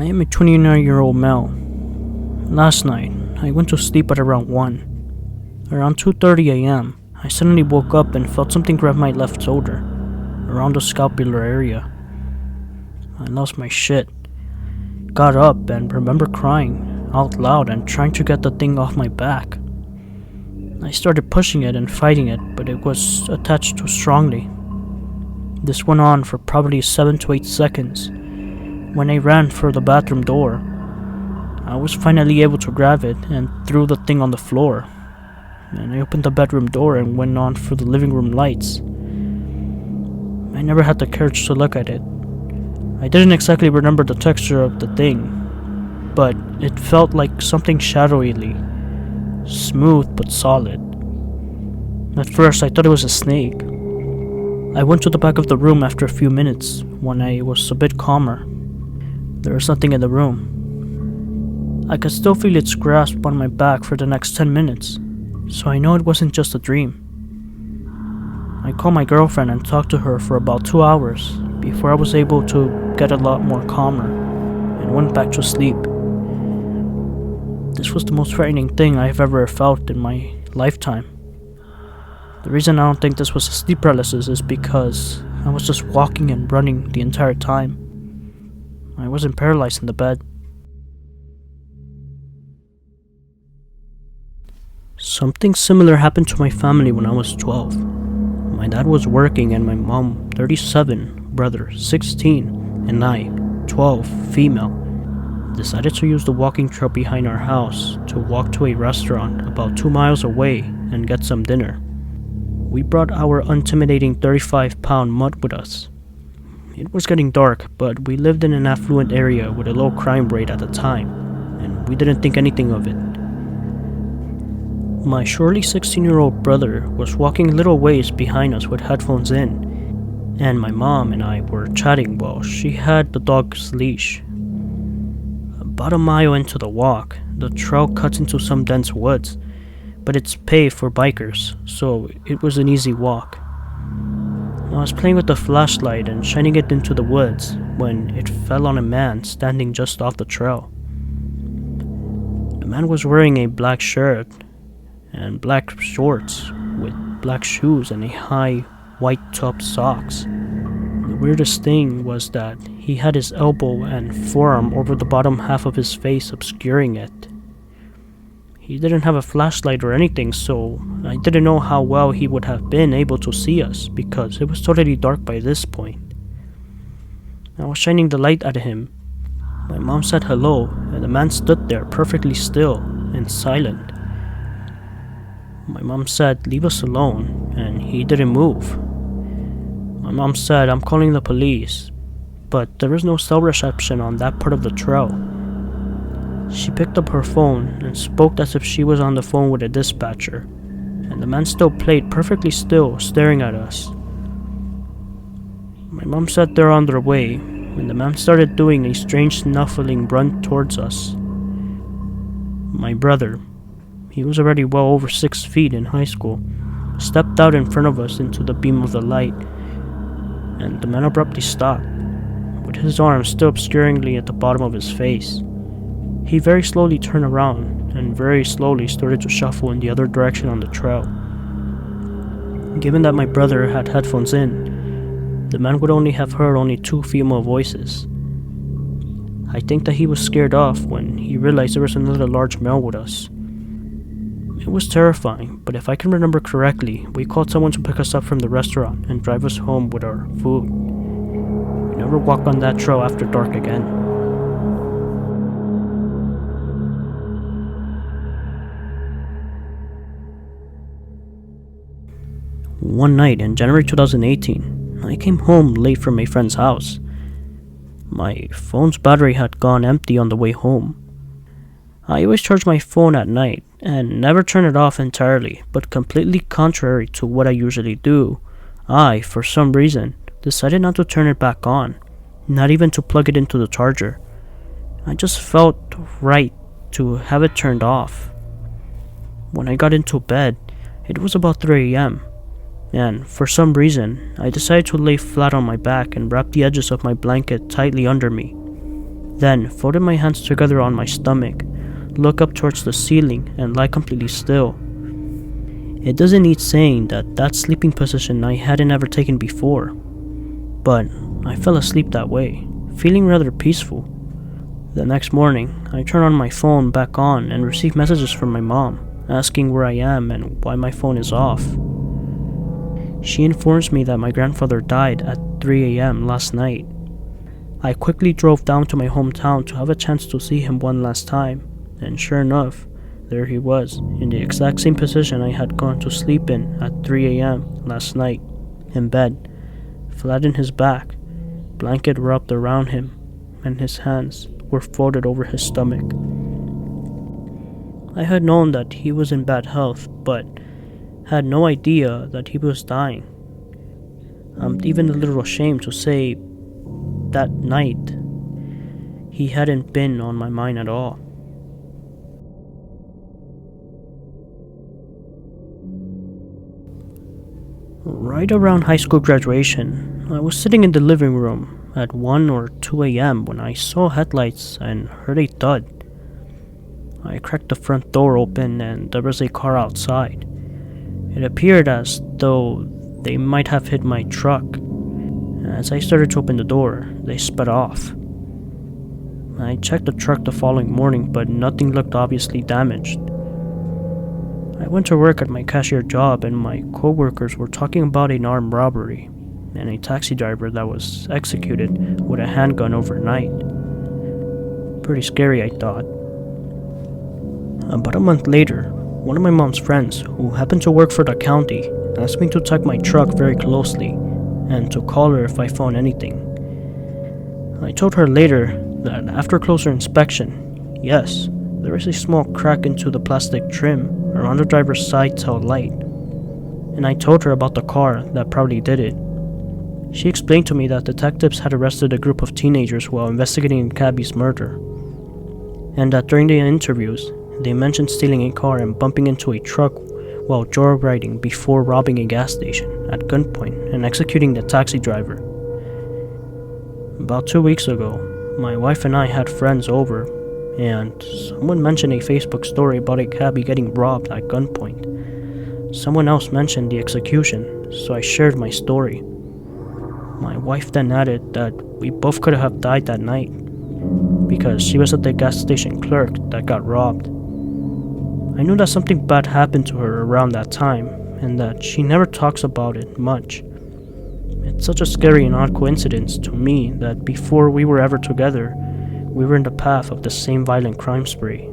I am a 29-year-old male. Last night, I went to sleep at around 1. Around 2:30 a.m., I suddenly woke up and felt something grab my left shoulder, around the scapular area. I lost my shit. Got up and remember crying out loud and trying to get the thing off my back. I started pushing it and fighting it, but it was attached too strongly. This went on for probably 7 to 8 seconds. When I ran for the bathroom door, I was finally able to grab it and threw the thing on the floor. And I opened the bedroom door and went on for the living room lights. I never had the courage to look at it. I didn't exactly remember the texture of the thing, but it felt like something shadowy, smooth but solid. At first I thought it was a snake. I went to the back of the room after a few minutes when I was a bit calmer. There was nothing in the room. I could still feel its grasp on my back for the next 10 minutes, so I know it wasn't just a dream. I called my girlfriend and talked to her for about 2 hours before I was able to get a lot more calmer and went back to sleep. This was the most frightening thing I have ever felt in my lifetime. The reason I don't think this was a sleep paralysis is because I was just walking and running the entire time. I wasn't paralyzed in the bed. Something similar happened to my family when I was 12. My dad was working and my mom, 37, brother, 16, and I, 12, female, decided to use the walking trail behind our house to walk to a restaurant about 2 miles away and get some dinner. We brought our intimidating 35-pound mutt with us. It was getting dark, but we lived in an affluent area with a low crime rate at the time, and we didn't think anything of it. My surely 16-year-old brother was walking a little ways behind us with headphones in, and my mom and I were chatting while she had the dog's leash. About a mile into the walk, the trail cuts into some dense woods, but it's paved for bikers, so it was an easy walk. I was playing with the flashlight and shining it into the woods when it fell on a man standing just off the trail. The man was wearing a black shirt and black shorts with black shoes and a high white top socks. The weirdest thing was that he had his elbow and forearm over the bottom half of his face, obscuring it. He didn't have a flashlight or anything, so I didn't know how well he would have been able to see us because it was totally dark by this point. I was shining the light at him. My mom said hello, and the man stood there perfectly still and silent. My mom said, "Leave us alone," and he didn't move. My mom said, "I'm calling the police," but there was no cell reception on that part of the trail. She picked up her phone and spoke as if she was on the phone with a dispatcher, and the man still played perfectly still, staring at us. My mom said they're on their way, and the man started doing a strange snuffling run towards us. My brother, he was already well over 6 feet in high school, stepped out in front of us into the beam of the light, and the man abruptly stopped, with his arm still obscuringly at the bottom of his face. He very slowly turned around and very slowly started to shuffle in the other direction on the trail. Given that my brother had headphones in, the man would only have heard only 2 female voices. I think that he was scared off when he realized there was another large male with us. It was terrifying, but if I can remember correctly, we called someone to pick us up from the restaurant and drive us home with our food. We never walked on that trail after dark again. One night in January 2018, I came home late from a friend's house. My phone's battery had gone empty on the way home. I always charge my phone at night and never turn it off entirely, but completely contrary to what I usually do, I, for some reason, decided not to turn it back on, not even to plug it into the charger. I just felt right to have it turned off. When I got into bed, it was about 3 a.m. and for some reason, I decided to lay flat on my back and wrap the edges of my blanket tightly under me. then folded my hands together on my stomach, looked up towards the ceiling, and lie completely still. It doesn't need saying that sleeping position I hadn't ever taken before, but I fell asleep that way, feeling rather peaceful. The next morning, I turned on my phone back on and received messages from my mom, asking where I am and why my phone is off. She informs me that my grandfather died at 3 a.m. last night. I quickly drove down to my hometown to have a chance to see him one last time, and sure enough, there he was, in the exact same position I had gone to sleep in at 3 a.m. last night, in bed, flat in his back, blanket wrapped around him, and his hands were folded over his stomach. I had known that he was in bad health, but had no idea that he was dying. I'm even a little ashamed to say that night he hadn't been on my mind at all. Right around high school graduation, I was sitting in the living room at 1 or 2 a.m. when I saw headlights and heard a thud. I cracked the front door open and there was a car outside. It appeared as though they might have hit my truck. As I started to open the door, they sped off. I checked the truck the following morning, but nothing looked obviously damaged. I went to work at my cashier job and my co-workers were talking about an armed robbery and a taxi driver that was executed with a handgun overnight. Pretty scary, I thought. About a month later, one of my mom's friends, who happened to work for the county, asked me to check my truck very closely and to call her if I found anything. I told her later that after closer inspection, yes, there is a small crack into the plastic trim around the driver's side tail light, and I told her about the car that probably did it. She explained to me that detectives had arrested a group of teenagers while investigating Gabby's murder, and that during the interviews, they mentioned stealing a car and bumping into a truck while joyriding before robbing a gas station at gunpoint and executing the taxi driver. About 2 weeks ago, my wife and I had friends over, and someone mentioned a Facebook story about a cabbie getting robbed at gunpoint. Someone else mentioned the execution, so I shared my story. My wife then added that we both could have died that night, because she was at the gas station clerk that got robbed. I knew that something bad happened to her around that time, and that she never talks about it much. It's such a scary and odd coincidence to me that before we were ever together, we were in the path of the same violent crime spree.